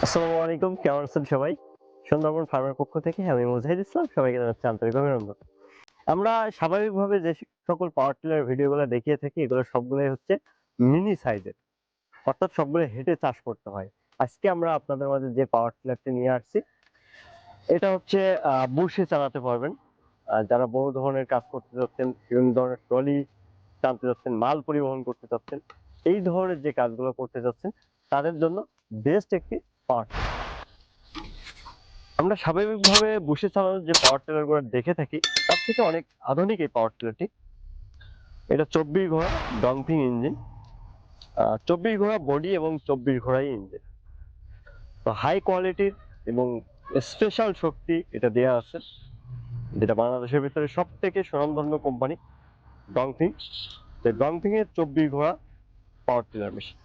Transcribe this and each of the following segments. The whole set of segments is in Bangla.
আসসালামু আলাইকুম, কেমন আছেন সবাই? সুন্দরবন ফার্মের পক্ষ থেকে আমি মুজাহিদ ইসলাম সবাইকে জানাচ্ছি আন্তরিক অভিনন্দন। আমরা স্বাভাবিকভাবে যে সকল পাওয়ার টিলার ভিডিওগুলো দেখিয়ে থাকি এগুলো সবগুলোই হচ্ছে মিনি সাইজের, অর্থাৎ সবগুলো হেঁটে চাষ করতে হয়। আজকে আমরা আপনাদের মাঝে যে পাওয়ার টিলারটি নিয়ে আসছি এটা হচ্ছে বুশে চালাতে পারবেন। যারা বড় ধরনের কাজ করতে যাচ্ছেন, বিভিন্ন ধরনের ট্রলি টানতে যাচ্ছেন, মাল পরিবহন করতে যাচ্ছেন, এই ধরনের যে কাজগুলো করতে যাচ্ছেন তাদের জন্য বেস্ট একটি পাওয়ার। আমরা স্বাভাবিকভাবে বসে চালানোর যে পাওয়ার টিলার গুলো দেখে থাকি তার থেকে অনেক আধুনিক এই পাওয়ার টিলারটি। এটা 24 ঘোড়া ডংফিং ইঞ্জিন, 24 ঘোড়া বডি এবং 24 ঘোড়াই ইঞ্জিন। তো হাই কোয়ালিটির এবং স্পেশাল শক্তি এটা দেয়া আছে, যেটা বাংলাদেশের ভিতরে সব থেকে সুনামধন্য কোম্পানি ডংফিং। ডংফিং এর 24 ঘোড়া পাওয়ার টিলার মেশিন।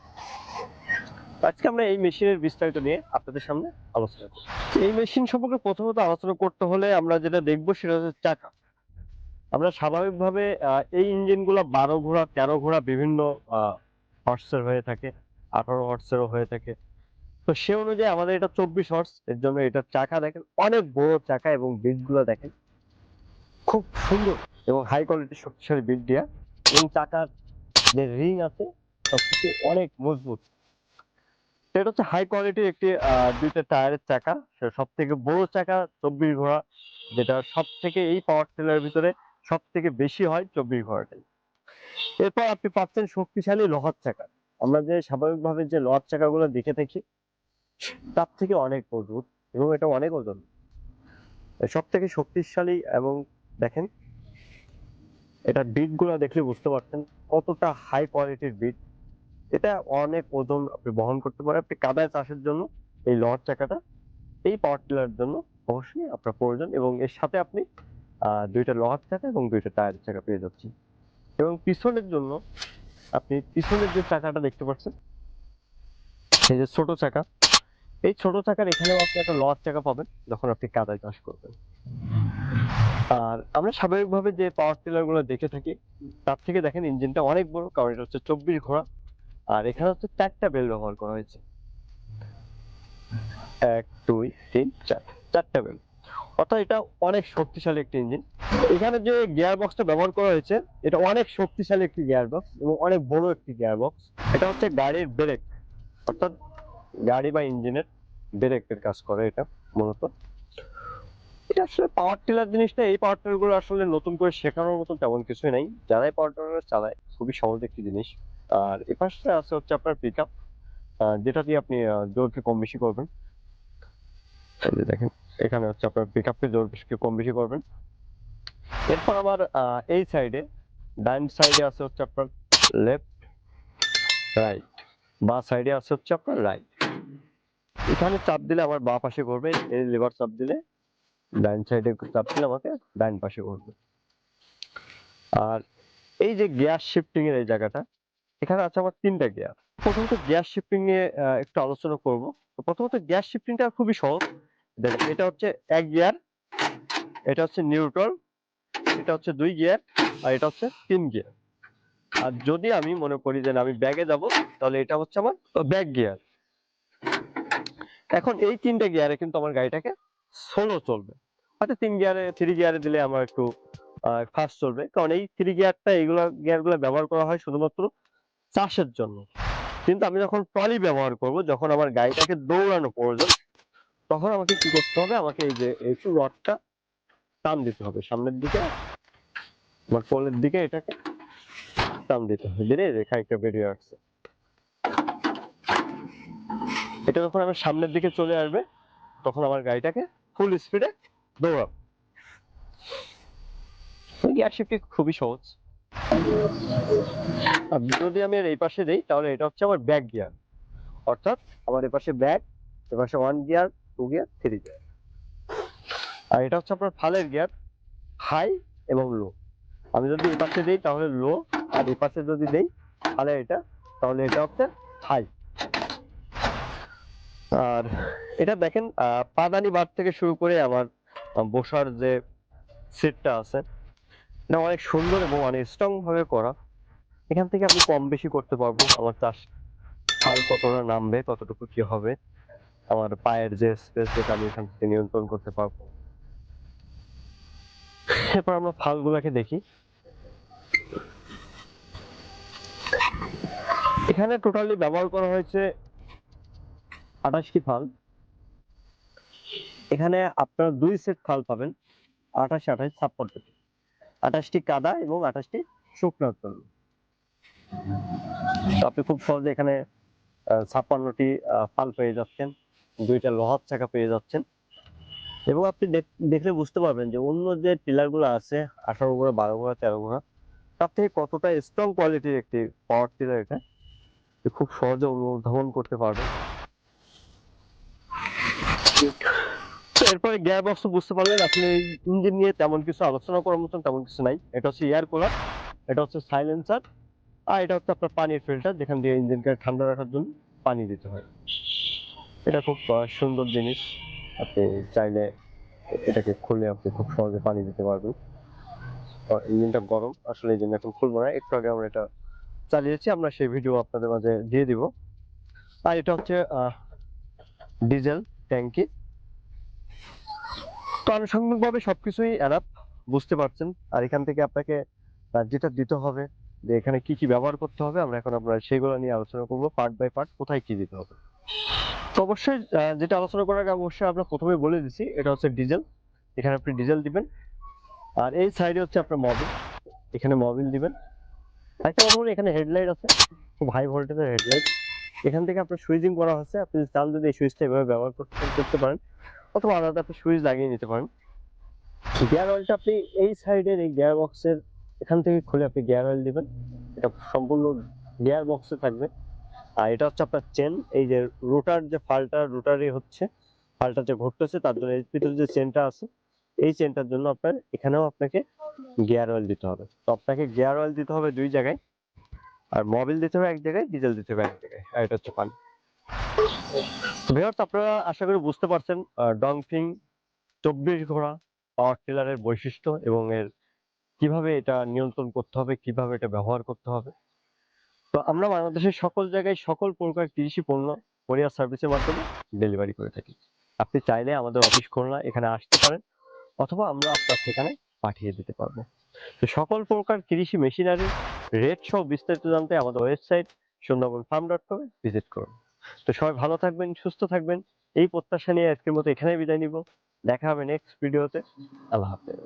আজকে আমরা এই মেশিনের বিস্তারিত নিয়ে আপনাদের সামনে আলোচনা করব। এই মেশিন সম্পর্কে প্রথমত আলোচনা করতে হলে আমরা যেটা দেখবো সেটা হচ্ছে চাকা। আমরা স্বাভাবিকভাবে এই ইঞ্জিনগুলো 12 ঘোড়া 13 ঘোড়া বিভিন্ন হর্সের হয়ে থাকে, 18 হর্সেরও হয়ে থাকে। তো সে অনুযায়ী আমাদের এটা 24 হর্স, এর জন্য এটার চাকা দেখেন অনেক বড় চাকা এবং বিটগুলো দেখেন খুব সুন্দর এবং হাই কোয়ালিটির শক্তিশালী বিট দিয়া, এবং চাকার যে রিং আছে সবকিছু অনেক মজবুত। এটা হচ্ছে হাই কোয়ালিটির একটি দুইটা টায়ারের চাকা, সব থেকে বড় চাকা 24 ঘোড়া, যেটা সব থেকে এই পাওয়ার টিলারের ভিতরে সব থেকে বেশি হয় 24 ঘোড়াটাই। এরপর আপনি পাচ্ছেন শক্তিশালী লোহার চাকা। আমরা যে স্বাভাবিকভাবে যে লোহার চাকাগুলো দেখে থাকি তার থেকে অনেক মজবুত এবং এটা অনেক ওজন, সব থেকে শক্তিশালী। এবং দেখেন এটা বিট গুলা দেখলে বুঝতে পারছেন কতটা হাই কোয়ালিটির বিট। এটা অনেক ওজন আপনি বহন করতে পারেন। আপনি কাদায় চাষের জন্য এই লোহার চাকাটা এই পাওয়ার টিলারের জন্য অবশ্যই আপনার প্রয়োজন, এবং এর সাথে আপনি দুইটা লোহার চাকা এবং দুইটা টায়ারের চাকা পেয়ে যাচ্ছেন। এবং পিছনের জন্য আপনি পিছনের যে চাকাটা দেখতে পাচ্ছেন, এই যে ছোট চাকা, এই ছোট চাকার এখানেও আপনি একটা লোহার চাকা পাবেন যখন আপনি কাদায় চাষ করবেন। আর আমরা স্বাভাবিকভাবে যে পাওয়ার টিলার গুলো দেখে থাকি তার থেকে দেখেন ইঞ্জিনটা অনেক বড়, কারণ এটা হচ্ছে 24 ঘোড়া। আর এখানে হচ্ছে 4টা বেল ব্যবহার করা হয়েছে, 1 2 3 4, 4টা বেল, অর্থাৎ এটা অনেক শক্তিশালী একটি ইঞ্জিন। এখানে যে গিয়ার বক্সটা ব্যবহার করা হয়েছে এটা অনেক শক্তিশালী একটি গিয়ার বক্স এবং অনেক বড় একটি গিয়ার বক্স। এটা হচ্ছে গাড়ির ব্রেক, অর্থাৎ গাড়ি বা ইঞ্জিনের ব্রেকের কাজ করে এটা মূলত। এটা আসলে পাওয়ার টিলার জিনিসটা, এই পাওয়ার টিলার গুলো আসলে নতুন করে শেখানোর মতো তেমন কিছুই নাই, যারাই পাওয়ার টিলার চালায় খুবই সহজ একটি জিনিস। আর এই পাশে আছে হচ্ছে আপনার পিক আপ, যেটা দিয়ে আপনি জোরকে কম বেশি করবেন। এই যে দেখেন এখানে হচ্ছে আপনার পিক আপকে জোর বেশি কম বেশি করবেন। এরপর আবার এই সাইডে ডান সাইডে আছে হচ্ছে আপনার লেফট রাইট, বা সাইডে আছে হচ্ছে আপনার রাইট। এখানে চাপ দিলে আমার বাঁ পাশে ঘুরবে, এই লিভার চাপ দিলে ডান সাইডে চাপ দিলে আমাকে ডান পাশে ঘুরবে। আর এই যে গিয়ার শিফটিং এর এই জায়গাটা, এখানে আছে আমার 3টা গিয়ার। প্রথমত গিয়ার শিফটিং নিয়ে একটু আলোচনা করব। তো প্রথমত গিয়ার শিফটিংটা খুবই সহজ। দেখেন এটা হচ্ছে 1 গিয়ার, এটা হচ্ছে নিউট্রাল, এটা হচ্ছে 2 গিয়ার, আর এটা হচ্ছে 3 গিয়ার। আর যদি আমি মনে করি যে আমি ব্যাগে যাব তাহলে এটা হচ্ছে আমার ব্যাক গিয়ার। এখন এই 3টা গিয়ারে কিন্তু আমার গাড়িটাকে স্লো চলবে, হয়তো 3 গিয়ারে দিলে আমার একটু ফাস্ট চলবে, কারণ এই 3 গিয়ারটা এইগুলা গিয়ারগুলো ব্যবহার করা হয় শুধুমাত্র চাষের জন্য। কিন্তু আমি যখন ট্রলি ব্যবহার করব, যখন আমার গাড়িটাকে দৌড়ানো প্রয়োজন, তখন আমাকে কি করতে হবে, আমাকে এই যে একটু রডটা টান দিতে হবে সামনের দিকে, আমার কোলের দিকে এটাকে টান দিতে হবে, দিলে খানিকটা বেরিয়ে আসছে। এটা যখন আমার সামনের দিকে চলে আসবে তখন আমার গাড়িটাকে ফুল স্পিডে দৌড়াবো। গিয়ার শিফটিং খুবই সহজ। আর যদি আমি এই পাশে দেই তাহলে এটা হচ্ছে আমার ব্যাক গিয়ার, অর্থাৎ আমার এই পাশে ব্যাক, এ পাশে 1 গিয়ার 2 গিয়ার 3 গিয়ার। আর এটা হচ্ছে আপনার ফালের গিয়ার, হাই এবং লো। আমি যদি এই পাশে দেই তাহলে লো, আর এই পাশে যদি দেই তাহলে এটা, তাহলে এটা হচ্ছে হাই। আর এটা দেখেন পাদানি বার থেকে শুরু করে আমার বসার যে সেটটা আছে এটা অনেক সুন্দর এবং অনেক স্ট্রং ভাবে করা। এখান থেকে আমি কম বেশি করতে পারবো, আমার চাষ খাল কতটা নামবে কতটুকু কি হবে। আমার পায়ের যে স্পেস, যেটা আমি এখান থেকে নিয়ন্ত্রণ করতে পারবো। এরপর আমরা ফালগুলোকে দেখি। এখানে টোটালি ব্যবহার করা হয়েছে 28টি ফাল। এখানে আপনারা 2 সেট ফাল পাবেন, 28 28 56টি, 28টি কাদা এবং 28টি শুকনোর জন্য। তো আপনি খুব সহজে এখানে 56টি ফাল পেয়ে যাচ্ছেন, 2টা লোহার চাকা পেয়ে যাচ্ছেন। এবং আপনি দেখলে বুঝতে পারবেন যে অন্য যে টিলার গুলো আছে 18 ঘোড়া, 12 ঘোড়া, 13 ঘোড়া, তার থেকে কতটা স্ট্রং কোয়ালিটির একটি পাওয়ার টিলার এটা, খুব সহজে অনুধাবন করতে পারবেন। তো এরপরে গিয়ার বক্স বুঝতে পারলেন। আপনি ইঞ্জিন নিয়ে তেমন কিছু আলোচনা করার মতন তেমন কিছু নাই। এটা হচ্ছে এয়ার কুলার, এটা হচ্ছে সাইলেন্সার, আর এটা হচ্ছে আপনার পানির ফিল্টার, যেখান দিয়ে ইঞ্জিনকে ঠান্ডা রাখার জন্য পানি দিতে হয়। এটা খুব সুন্দর জিনিস। আপনি চাইলে এটাকে খুলে আপনি খুব সহজে পানি দিতে পারবেন। ইঞ্জিনটা গরম, আসলে ইঞ্জিন এখন খুলবো না, একটু আগে আমরা এটা চালিয়েছি, আমরা সেই ভিডিও আপনাদের মাঝে দিয়ে দিব। আর এটা হচ্ছে ডিজেল ট্যাঙ্কি। তো আনুষঙ্গিকভাবে সবকিছুই অ্যানাপ, বুঝতে পারছেন। আর এখান থেকে আপনাকে যেটা দিতে হবে, যে এখানে কি কি ব্যবহার করতে হবে, আমরা এখন আমরা সেগুলো নিয়ে আলোচনা করবো পার্ট বাই পার্ট, কোথায় কি দিতে হবে। তো অবশ্যই যেটা আলোচনা করার আগে অবশ্যই আমরা প্রথমে বলে দিচ্ছি, এটা হচ্ছে ডিজেল। এখানে আপনি ডিজেল দিবেন। আর এই সাইডে হচ্ছে আপনার মোবিল, এখানে মোবিল দিবেন। একটা কথা বলি, এখানে হেডলাইট আছে, খুব হাই ভোল্টেজের হেডলাইট। এখান থেকে আপনার সুইচিং করা হচ্ছে, আপনি চান যদি এই সুইচটা এভাবে ব্যবহার করতে পারেন, অথবা আলাদা আপনি সুইচ লাগিয়ে নিতে পারেন। গিয়ার অয়েলটা আপনি এই সাইডের এই গিয়ার বক্সের এখান থেকে খুলে আপনি গিয়ার অয়েল দিবেন। এটা সম্পূর্ণ গিয়ার বক্সে থাকবে। আর এটা হচ্ছে আপনার চেন, এই যে রোটার, যে রোটারে হচ্ছে ফালটা যে ঘুরতেছে, তার জন্য এর ভিতরে যে চেনটা আছে, এই চেনটার জন্য আপনার এখানেও আপনাকে গিয়ার অয়েল দিতে হবে। তো আপনাকে গিয়ার অয়েল দিতে হবে 2 জায়গায়, আর মোবিল দিতে হবে 1 জায়গায়, ডিজেল দিতে হবে 1 জায়গায়, আর এটা হচ্ছে পানি। ভিউয়ার্স, আপনারা আশা করি বুঝতে পারছেন ডংফিং 24 ঘোড়া পাওয়ার টিলারের বৈশিষ্ট্য এবং এর কিভাবে এটা নিয়ন্ত্রণ করতে হবে, কিভাবে এটা ব্যবহার করতে হবে। তো আমরা বাংলাদেশের সকল জায়গায় সকল প্রকার কৃষি পণ্য কোরিয়ার সার্ভিসের মাধ্যমে ডেলিভারি করে থাকি। আপনি চাইলে আমাদের অফিস খুলনা, এখানে আসতে পারেন, অথবা আমরা আপনার ঠিকানায় পাঠিয়ে দিতে পারবো। তো সকল প্রকার কৃষি মেশিনারি রেট সহ বিস্তারিত জানতে আমাদের ওয়েবসাইট sundarbanfarm.com ভিজিট করুন। তো সবাই ভালো থাকবেন, সুস্থ থাকবেন, এই প্রত্যাশা নিয়ে আজকের মতো এখানেই বিদায় নিব। দেখা হবে নেক্সট ভিডিওতে। আল্লাহ হাফেজ।